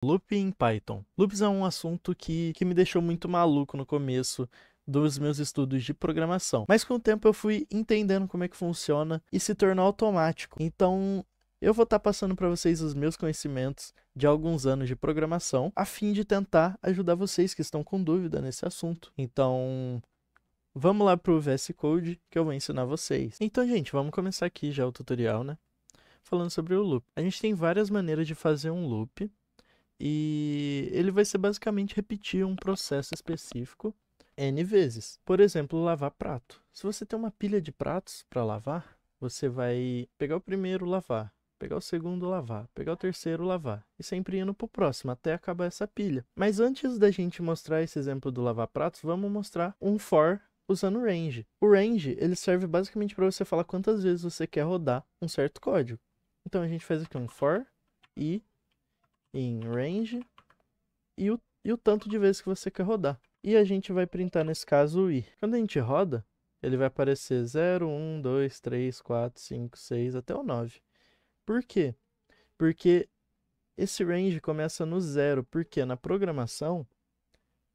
Loop em Python. Loops é um assunto que me deixou muito maluco no começo dos meus estudos de programação. Mas com o tempo eu fui entendendo como é que funciona e se tornou automático. Então, eu vou estar passando para vocês os meus conhecimentos de alguns anos de programação, a fim de tentar ajudar vocês que estão com dúvida nesse assunto. Então, vamos lá para o VS Code que eu vou ensinar vocês. Então, gente, vamos começar aqui já o tutorial, né? Falando sobre o loop. A gente tem várias maneiras de fazer um loop. E ele vai ser basicamente repetir um processo específico N vezes. Por exemplo, lavar prato. Se você tem uma pilha de pratos para lavar, você vai pegar o primeiro, lavar, pegar o segundo, lavar, pegar o terceiro, lavar, e sempre indo para o próximo, até acabar essa pilha. Mas antes da gente mostrar esse exemplo do lavar pratos, vamos mostrar um for usando o range. O range, ele serve basicamente para você falar quantas vezes você quer rodar um certo código. Então a gente faz aqui um for i em range e o tanto de vezes que você quer rodar. E a gente vai printar nesse caso o i. Quando a gente roda, ele vai aparecer 0, 1, 2, 3, 4, 5, 6 até o 9. Por quê? Porque esse range começa no 0, porque na programação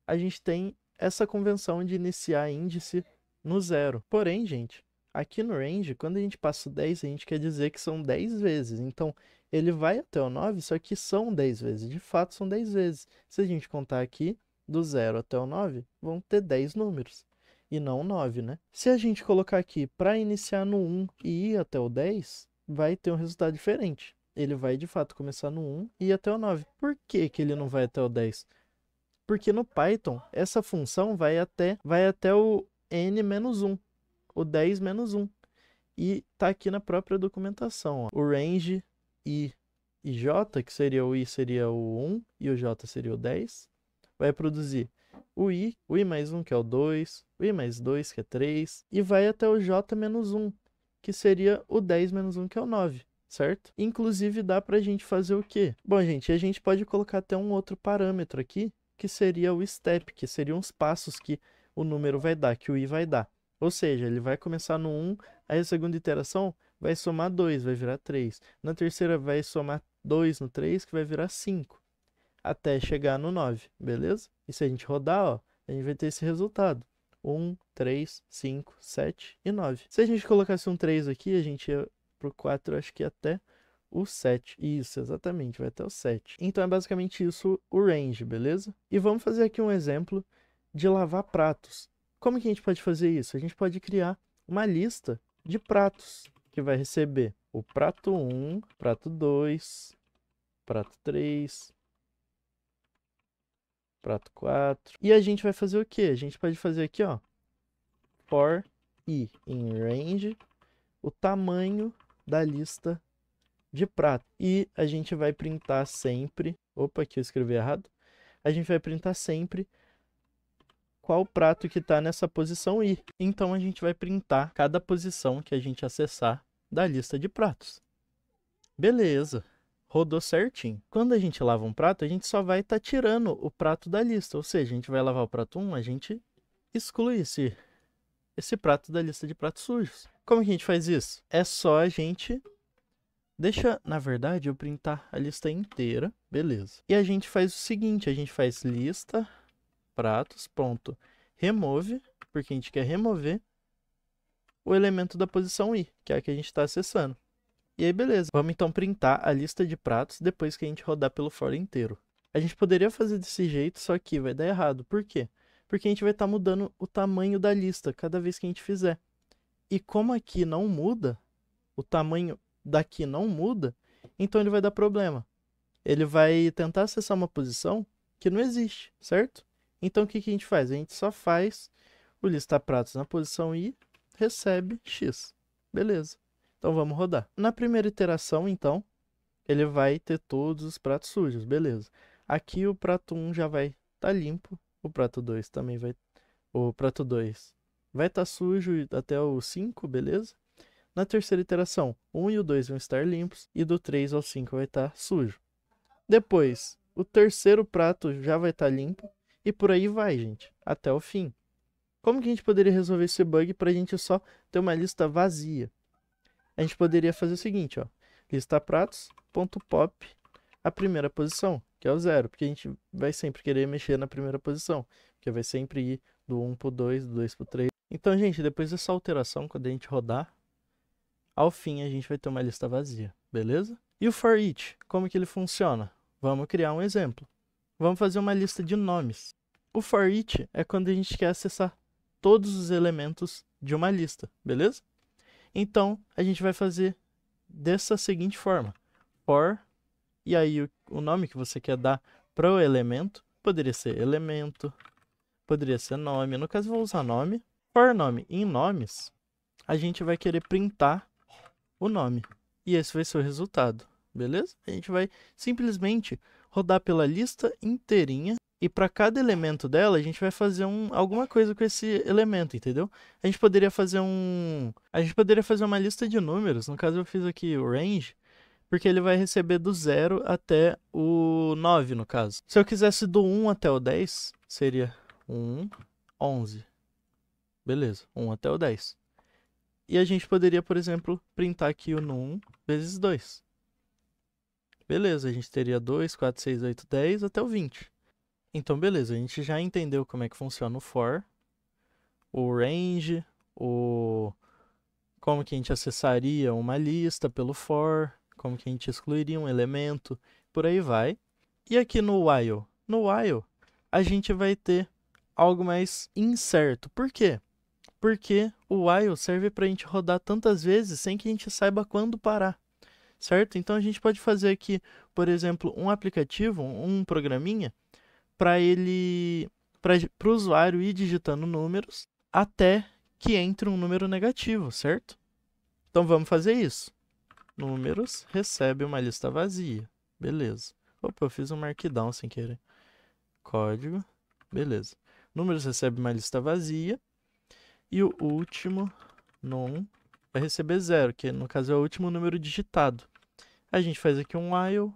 a gente tem essa convenção de iniciar índice no 0. Porém, gente, aqui no range, quando a gente passa o 10, a gente quer dizer que são 10 vezes. Então, ele vai até o 9, só que são 10 vezes. De fato, são 10 vezes. Se a gente contar aqui, do 0 até o 9, vão ter 10 números. E não 9, né? Se a gente colocar aqui para iniciar no 1 e ir até o 10, vai ter um resultado diferente. Ele vai, de fato, começar no 1 e ir até o 9. Por que que ele não vai até o 10? Porque no Python, essa função vai até o n-1, o 10-1. E tá aqui na própria documentação, ó. O range i e j, que seria o i seria o 1 e o j seria o 10, vai produzir o i mais 1, que é o 2, o i mais 2, que é 3, e vai até o j-1, que seria o 10-1, que é o 9, certo? Inclusive dá pra gente fazer o quê? Bom, gente, a gente pode colocar até um outro parâmetro aqui, que seria o step, que seriam os passos que o número vai dar, que o i vai dar. Ou seja, ele vai começar no 1, aí a segunda iteração vai somar 2, vai virar 3. Na terceira vai somar 2 no 3, que vai virar 5. Até chegar no 9, beleza? E se a gente rodar, ó, a gente vai ter esse resultado. 1, 3, 5, 7 e 9. Se a gente colocasse um 3 aqui, a gente ia pro 4, acho que até o 7. Isso, exatamente, vai até o 7. Então é basicamente isso o range, beleza? E vamos fazer aqui um exemplo de lavar pratos. Como que a gente pode fazer isso? A gente pode criar uma lista de pratos que vai receber o prato 1, prato 2, prato 3, prato 4. E a gente vai fazer o quê? A gente pode fazer aqui, ó, for i em range, o tamanho da lista de prato. E a gente vai printar sempre... Opa, aqui eu escrevi errado. A gente vai printar sempre qual prato que está nessa posição i. Então, a gente vai printar cada posição que a gente acessar da lista de pratos. Beleza, rodou certinho. Quando a gente lava um prato, a gente só vai estar tirando o prato da lista. Ou seja, a gente vai lavar o prato 1, a gente exclui esse prato da lista de pratos sujos. Como que a gente faz isso? É só a gente... Deixa, na verdade, eu printar a lista inteira. Beleza. E a gente faz o seguinte, a gente faz lista pratos.remove, porque a gente quer remover o elemento da posição i, que é a que a gente está acessando. E aí, beleza. Vamos então printar a lista de pratos depois que a gente rodar pelo for inteiro. A gente poderia fazer desse jeito, só que vai dar errado. Por quê? Porque a gente vai estar mudando o tamanho da lista cada vez que a gente fizer. E como aqui não muda, o tamanho daqui não muda, então ele vai dar problema. Ele vai tentar acessar uma posição que não existe, certo? Então o que que a gente faz? A gente só faz o listar pratos na posição i, recebe x. Beleza. Então vamos rodar. Na primeira iteração, então, ele vai ter todos os pratos sujos, beleza. Aqui o prato 1 já vai estar limpo, o prato 2 também vai... O prato 2 vai estar sujo até o 5, beleza? Na terceira iteração, o 1 e o 2 vão estar limpos e do 3 ao 5 vai estar sujo. Depois, o terceiro prato já vai estar limpo e por aí vai, gente, até o fim. Como que a gente poderia resolver esse bug para a gente só ter uma lista vazia? A gente poderia fazer o seguinte, ó, lista pratos.pop, a primeira posição, que é o 0, porque a gente vai sempre querer mexer na primeira posição, porque vai sempre ir do 1 pro 2, do 2 pro 3. Então, gente, depois dessa alteração, quando a gente rodar, ao fim a gente vai ter uma lista vazia, beleza? E o for each, como que ele funciona? Vamos criar um exemplo. Vamos fazer uma lista de nomes. O for each é quando a gente quer acessar todos os elementos de uma lista, beleza? Então, a gente vai fazer dessa seguinte forma. For, e aí o nome que você quer dar para o elemento, poderia ser elemento, poderia ser nome. No caso, eu vou usar nome. For nome em nomes, a gente vai querer printar o nome. E esse vai ser o resultado, beleza? A gente vai simplesmente rodar pela lista inteirinha. E para cada elemento dela, a gente vai fazer alguma coisa com esse elemento, entendeu? A gente poderia fazer uma lista de números. No caso, eu fiz aqui o range, porque ele vai receber do 0 até o 9, no caso. Se eu quisesse do 1 até o 10, seria 1, 11. Beleza, 1 até o 10. E a gente poderia, por exemplo, printar aqui o num vezes 2. Beleza, a gente teria 2, 4, 6, 8, 10 até o 20. Então, beleza, a gente já entendeu como é que funciona o for, o range, como que a gente acessaria uma lista pelo for, como que a gente excluiria um elemento, por aí vai. E aqui no while? No while, a gente vai ter algo mais incerto. Por quê? Porque o while serve para a gente rodar tantas vezes sem que a gente saiba quando parar, certo? Então, a gente pode fazer aqui, por exemplo, um aplicativo, um programinha, para o usuário ir digitando números até que entre um número negativo, certo? Então vamos fazer isso. Números recebe uma lista vazia. Beleza. Opa, eu fiz um markdown sem querer. Código. Beleza. Números recebe uma lista vazia. E o último num vai receber 0, que no caso é o último número digitado. A gente faz aqui um while.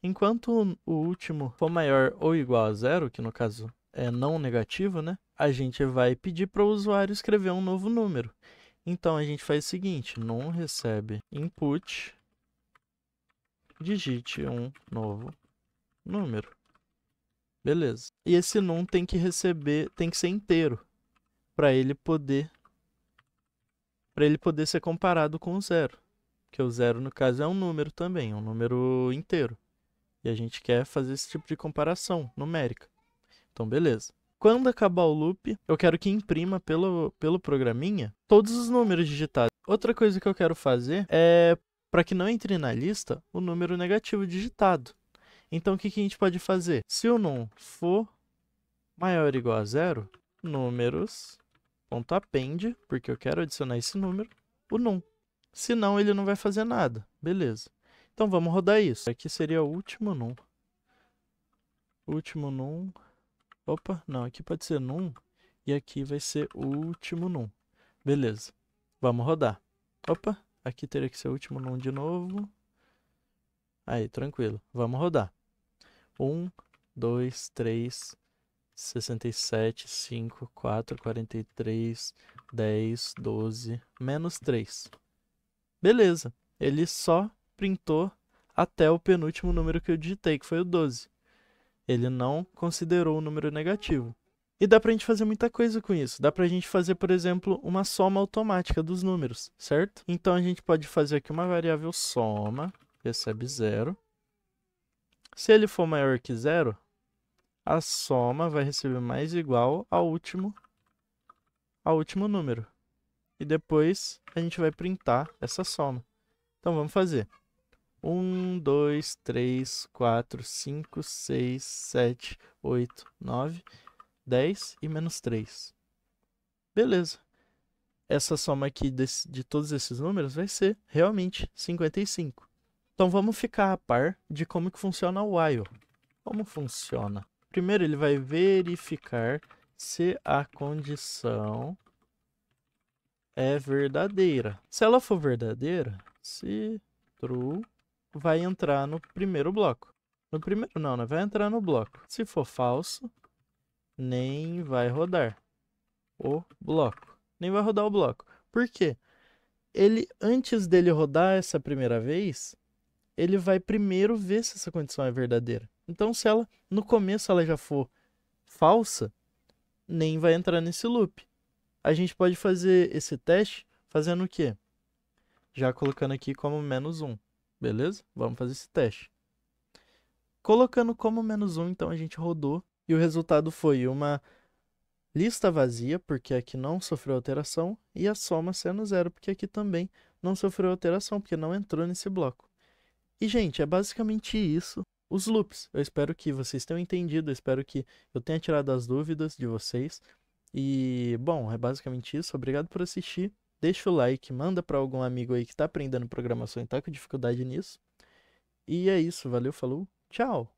Enquanto o último for maior ou igual a 0, que no caso é não negativo, né? A gente vai pedir para o usuário escrever um novo número. Então, a gente faz o seguinte, num recebe input, digite um novo número. Beleza. E esse num tem que ser inteiro, para ele poder ser comparado com o 0. Porque o 0, no caso, é um número também, um número inteiro. E a gente quer fazer esse tipo de comparação numérica. Então, beleza. Quando acabar o loop, eu quero que imprima pelo programinha todos os números digitados. Outra coisa que eu quero fazer é, para que não entre na lista, o número negativo digitado. Então, o que a gente pode fazer? Se o num for maior ou igual a 0, números.append, porque eu quero adicionar esse número, o num. Senão, ele não vai fazer nada. Beleza. Então, vamos rodar isso. Aqui seria o último num. Último num. Opa, não, aqui pode ser num. E aqui vai ser o último num. Beleza. Vamos rodar. Opa, aqui teria que ser o último num de novo. Aí, tranquilo. Vamos rodar. 1, 2, 3, 67, 5, 4, 43, 10, 12, menos 3. Beleza. Ele só printou até o penúltimo número que eu digitei, que foi o 12. Ele não considerou o número negativo. E dá pra gente fazer muita coisa com isso. Dá pra gente fazer, por exemplo, uma soma automática dos números, certo? Então, a gente pode fazer aqui uma variável soma, recebe 0. Se ele for maior que 0, a soma vai receber mais igual ao último número. E depois, a gente vai printar essa soma. Então, vamos fazer. 1, 2, 3, 4, 5, 6, 7, 8, 9, 10 e menos 3. Beleza. Essa soma aqui de todos esses números vai ser realmente 55. Então, vamos ficar a par de como que funciona o while. Como funciona? Primeiro, ele vai verificar se a condição é verdadeira. Se ela for verdadeira, se true, vai entrar no primeiro bloco. No primeiro não, né? Vai entrar no bloco. Se for falso, nem vai rodar o bloco. Nem vai rodar o bloco. Por quê? Antes dele rodar essa primeira vez, ele vai primeiro ver se essa condição é verdadeira. Então, se ela, no começo, ela já for falsa, nem vai entrar nesse loop. A gente pode fazer esse teste fazendo o quê? Já colocando aqui como -1, beleza? Vamos fazer esse teste. Colocando como -1, então a gente rodou e o resultado foi uma lista vazia, porque aqui não sofreu alteração, e a soma sendo 0, porque aqui também não sofreu alteração, porque não entrou nesse bloco. E, gente, é basicamente isso, os loops. Eu espero que vocês tenham entendido, eu espero que eu tenha tirado as dúvidas de vocês. E, bom, é basicamente isso. Obrigado por assistir. Deixa o like, manda para algum amigo aí que está aprendendo programação e está com dificuldade nisso. E é isso, valeu, falou, tchau!